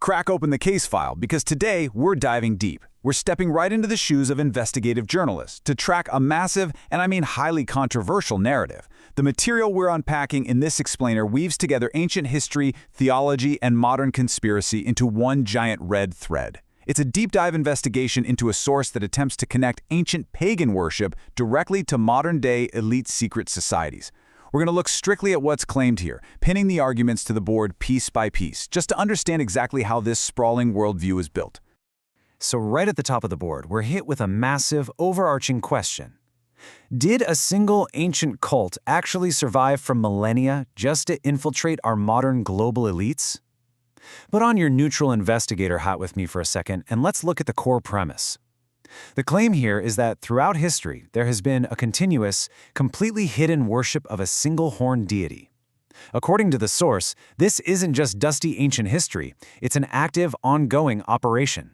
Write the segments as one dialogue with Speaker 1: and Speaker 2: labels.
Speaker 1: Crack open the case file, because today we're diving deep. We're stepping right into the shoes of investigative journalists to track a massive, and I mean highly controversial narrative. The material we're unpacking in this explainer weaves together ancient history, theology, and modern conspiracy into one giant red thread. It's a deep dive investigation into a source that attempts to connect ancient pagan worship directly to modern-day elite secret societies. We're going to look strictly at what's claimed here, pinning the arguments to the board piece by piece, just to understand exactly how this sprawling worldview is built.
Speaker 2: So right at the top of the board, we're hit with a massive, overarching question. Did a single ancient cult actually survive for millennia just to infiltrate our modern global elites? Put on your neutral investigator hat with me for a second, and let's look at the core premise. The claim here is that throughout history, there has been a continuous, completely hidden worship of a single-horned deity. According to the source, this isn't just dusty ancient history, it's an active, ongoing operation.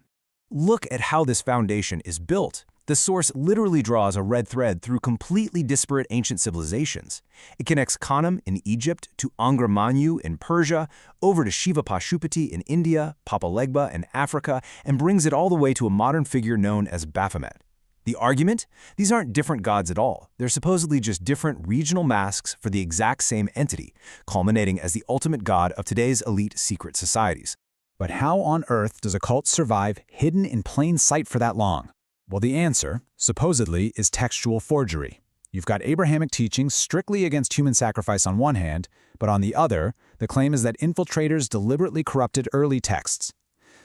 Speaker 3: Look at how this foundation is built. The source literally draws a red thread through completely disparate ancient civilizations. It connects Khanum in Egypt to Angra Mainyu in Persia, over to Shiva Pashupati in India, Papa Legba in Africa, and brings it all the way to a modern figure known as Baphomet. The argument? These aren't different gods at all. They're supposedly just different regional masks for the exact same entity, culminating as the ultimate god of today's elite secret societies.
Speaker 1: But how on earth does a cult survive hidden in plain sight for that long? Well, the answer, supposedly, is textual forgery. You've got Abrahamic teachings strictly against human sacrifice on one hand, but on the other, the claim is that infiltrators deliberately corrupted early texts.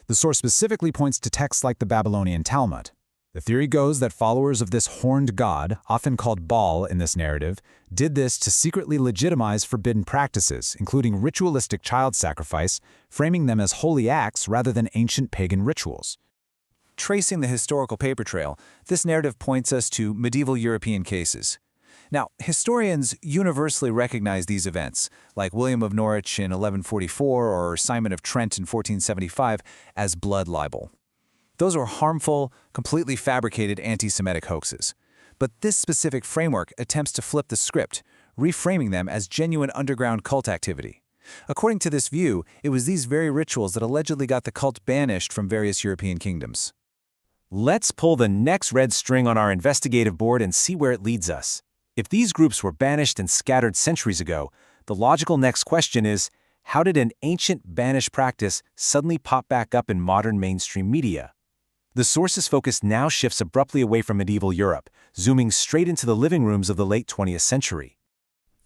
Speaker 1: The source specifically points to texts like the Babylonian Talmud. The theory goes that followers of this horned god, often called Baal in this narrative, did this to secretly legitimize forbidden practices, including ritualistic child sacrifice, framing them as holy acts rather than ancient pagan rituals.
Speaker 2: Tracing the historical paper trail, this narrative points us to medieval European cases. Now, historians universally recognize these events, like William of Norwich in 1144 or Simon of Trent in 1475, as blood libel. Those are harmful, completely fabricated anti-Semitic hoaxes. But this specific framework attempts to flip the script, reframing them as genuine underground cult activity. According to this view, it was these very rituals that allegedly got the cult banished from various European kingdoms. Let's pull the next red string on our investigative board and see where it leads us. If these groups were banished and scattered centuries ago, the logical next question is, how did an ancient banished practice suddenly pop back up in modern mainstream media? The source's focus now shifts abruptly away from medieval Europe, zooming straight into the living rooms of the late 20th century.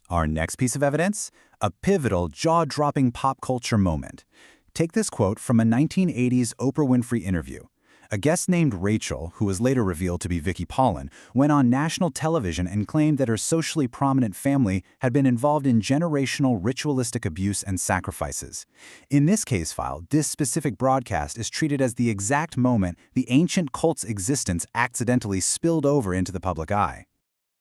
Speaker 1: Our next piece of evidence? A pivotal, jaw-dropping pop culture moment. Take this quote from a 1980s Oprah Winfrey interview. A guest named Rachel, who was later revealed to be Vicky Paulin, went on national television and claimed that her socially prominent family had been involved in generational ritualistic abuse and sacrifices. In this case file, this specific broadcast is treated as the exact moment the ancient cult's existence accidentally spilled over into the public eye.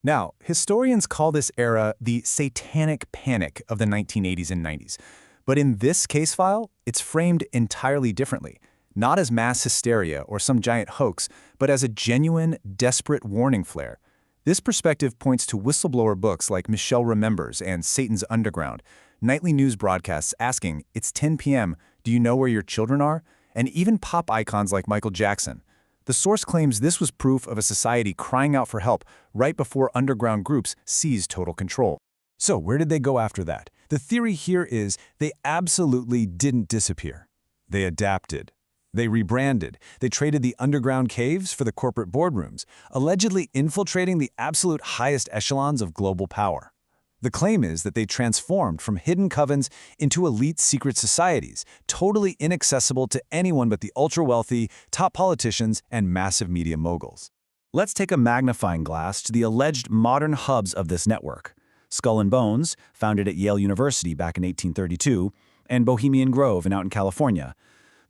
Speaker 3: Now, historians call this era the satanic panic of the 1980s and 90s. But in this case file, it's framed entirely differently. Not as mass hysteria or some giant hoax, but as a genuine, desperate warning flare. This perspective points to whistleblower books like Michelle Remembers and Satan's Underground, nightly news broadcasts asking, "It's 10 p.m., do you know where your children are?" and even pop icons like Michael Jackson. The source claims this was proof of a society crying out for help right before underground groups seized total control.
Speaker 1: So where did they go after that? The theory here is they absolutely didn't disappear. They adapted. They rebranded. They traded the underground caves for the corporate boardrooms, allegedly infiltrating the absolute highest echelons of global power. The claim is that they transformed from hidden covens into elite secret societies, totally inaccessible to anyone but the ultra-wealthy, top politicians, and massive media moguls. Let's take a magnifying glass to the alleged modern hubs of this network. Skull and Bones, founded at Yale University back in 1832, and Bohemian Grove out in California.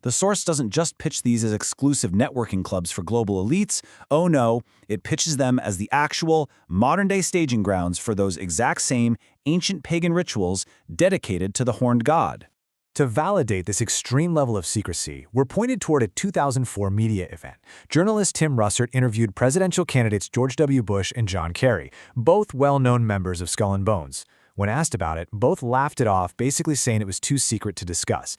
Speaker 1: The source doesn't just pitch these as exclusive networking clubs for global elites. Oh no, it pitches them as the actual, modern-day staging grounds for those exact same ancient pagan rituals dedicated to the horned god.
Speaker 3: To validate this extreme level of secrecy, we're pointed toward a 2004 media event. Journalist Tim Russert interviewed presidential candidates George W. Bush and John Kerry, both well-known members of Skull and Bones. When asked about it, both laughed it off, basically saying it was too secret to discuss.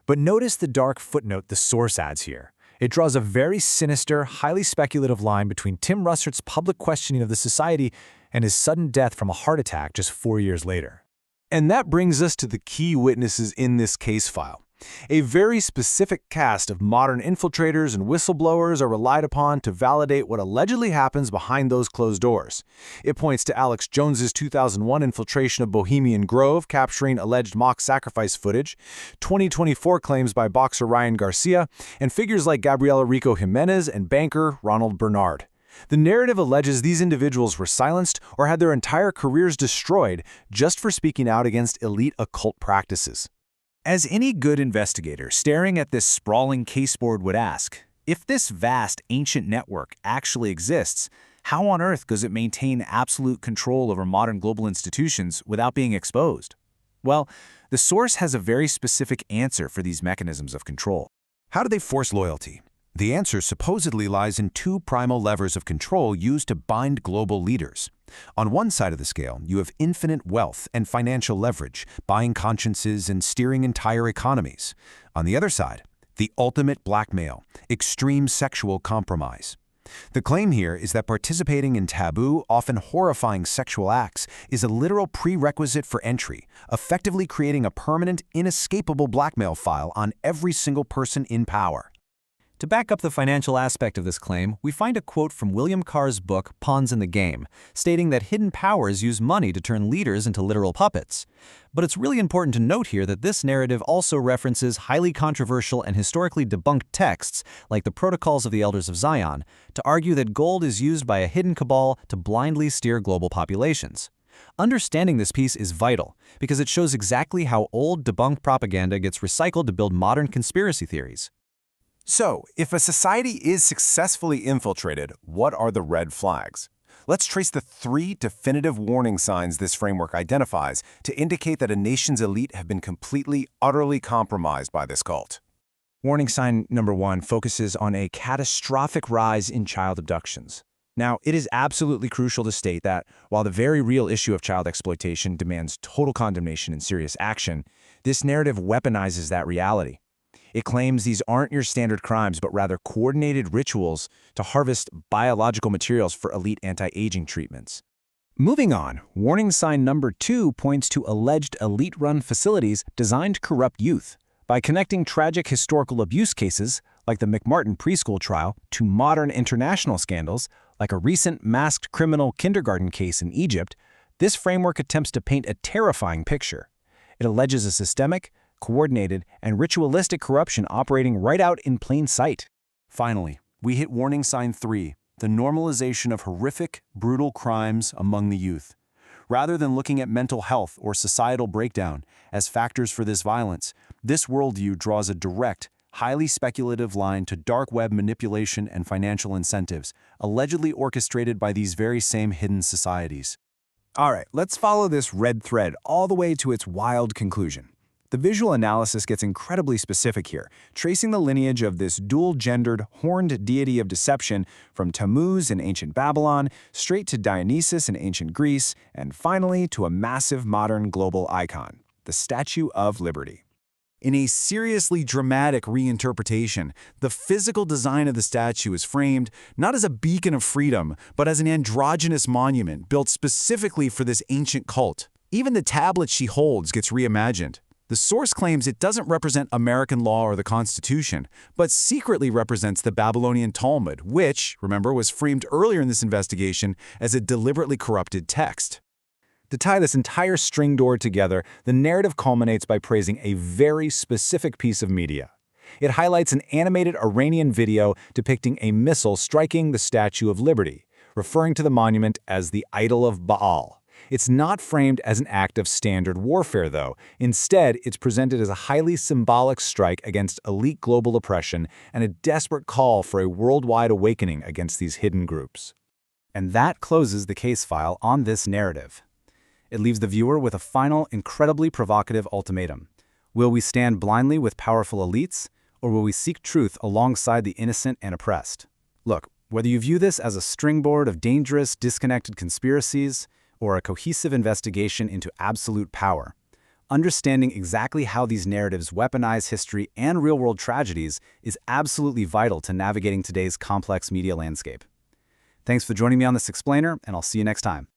Speaker 3: But notice the dark footnote the source adds here. It draws a very sinister, highly speculative line between Tim Russert's public questioning of the society and his sudden death from a heart attack just 4 years later.
Speaker 1: And that brings us to the key witnesses in this case file. A very specific cast of modern infiltrators and whistleblowers are relied upon to validate what allegedly happens behind those closed doors. It points to Alex Jones's 2001 infiltration of Bohemian Grove, capturing alleged mock sacrifice footage, 2024 claims by boxer Ryan Garcia, and figures like Gabriela Rico Jimenez and banker Ronald Bernard. The narrative alleges these individuals were silenced or had their entire careers destroyed just for speaking out against elite occult practices.
Speaker 2: As any good investigator staring at this sprawling caseboard would ask, if this vast ancient network actually exists, how on earth does it maintain absolute control over modern global institutions without being exposed? Well, the source has a very specific answer for these mechanisms of control.
Speaker 4: How do they force loyalty? The answer supposedly lies in two primal levers of control used to bind global leaders. On one side of the scale, you have infinite wealth and financial leverage, buying consciences and steering entire economies. On the other side, the ultimate blackmail, extreme sexual compromise. The claim here is that participating in taboo, often horrifying sexual acts is a literal prerequisite for entry, effectively creating a permanent, inescapable blackmail file on every single person in power.
Speaker 2: To back up the financial aspect of this claim, we find a quote from William Carr's book, Pawns in the Game, stating that hidden powers use money to turn leaders into literal puppets. But it's really important to note here that this narrative also references highly controversial and historically debunked texts, like the Protocols of the Elders of Zion, to argue that gold is used by a hidden cabal to blindly steer global populations. Understanding this piece is vital, because it shows exactly how old debunked propaganda gets recycled to build modern conspiracy theories.
Speaker 1: So, if a society is successfully infiltrated, what are the red flags? Let's trace the 3 definitive warning signs this framework identifies to indicate that a nation's elite have been completely, utterly compromised by this cult.
Speaker 3: Warning sign number 1 focuses on a catastrophic rise in child abductions. Now, it is absolutely crucial to state that while the very real issue of child exploitation demands total condemnation and serious action, this narrative weaponizes that reality. It claims these aren't your standard crimes, but rather coordinated rituals to harvest biological materials for elite anti-aging treatments. Moving on, warning sign number 2 points to alleged elite-run facilities designed to corrupt youth. By connecting tragic historical abuse cases, like the McMartin preschool trial, to modern international scandals, like a recent masked criminal kindergarten case in Egypt, this framework attempts to paint a terrifying picture. It alleges a systemic, coordinated, and ritualistic corruption operating right out in plain sight.
Speaker 1: Finally, we hit warning sign 3, the normalization of horrific, brutal crimes among the youth. Rather than looking at mental health or societal breakdown as factors for this violence, this worldview draws a direct, highly speculative line to dark web manipulation and financial incentives, allegedly orchestrated by these very same hidden societies.
Speaker 3: All right, let's follow this red thread all the way to its wild conclusion. The visual analysis gets incredibly specific here, tracing the lineage of this dual-gendered, horned deity of deception from Tammuz in ancient Babylon, straight to Dionysus in ancient Greece, and finally to a massive modern global icon, the Statue of Liberty. In a seriously dramatic reinterpretation, the physical design of the statue is framed not as a beacon of freedom, but as an androgynous monument built specifically for this ancient cult. Even the tablet she holds gets reimagined. The source claims it doesn't represent American law or the Constitution, but secretly represents the Babylonian Talmud, which, remember, was framed earlier in this investigation as a deliberately corrupted text. To tie this entire string door together, the narrative culminates by praising a very specific piece of media. It highlights an animated Iranian video depicting a missile striking the Statue of Liberty, referring to the monument as the idol of Baal. It's not framed as an act of standard warfare, though. Instead, it's presented as a highly symbolic strike against elite global oppression and a desperate call for a worldwide awakening against these hidden groups. And that closes the case file on this narrative. It leaves the viewer with a final, incredibly provocative ultimatum. Will we stand blindly with powerful elites, or will we seek truth alongside the innocent and oppressed? Look, whether you view this as a springboard of dangerous, disconnected conspiracies, or a cohesive investigation into absolute power,
Speaker 1: Understanding exactly how these narratives weaponize history and real-world tragedies is absolutely vital to navigating today's complex media landscape. Thanks for joining me on this explainer, and I'll see you next time.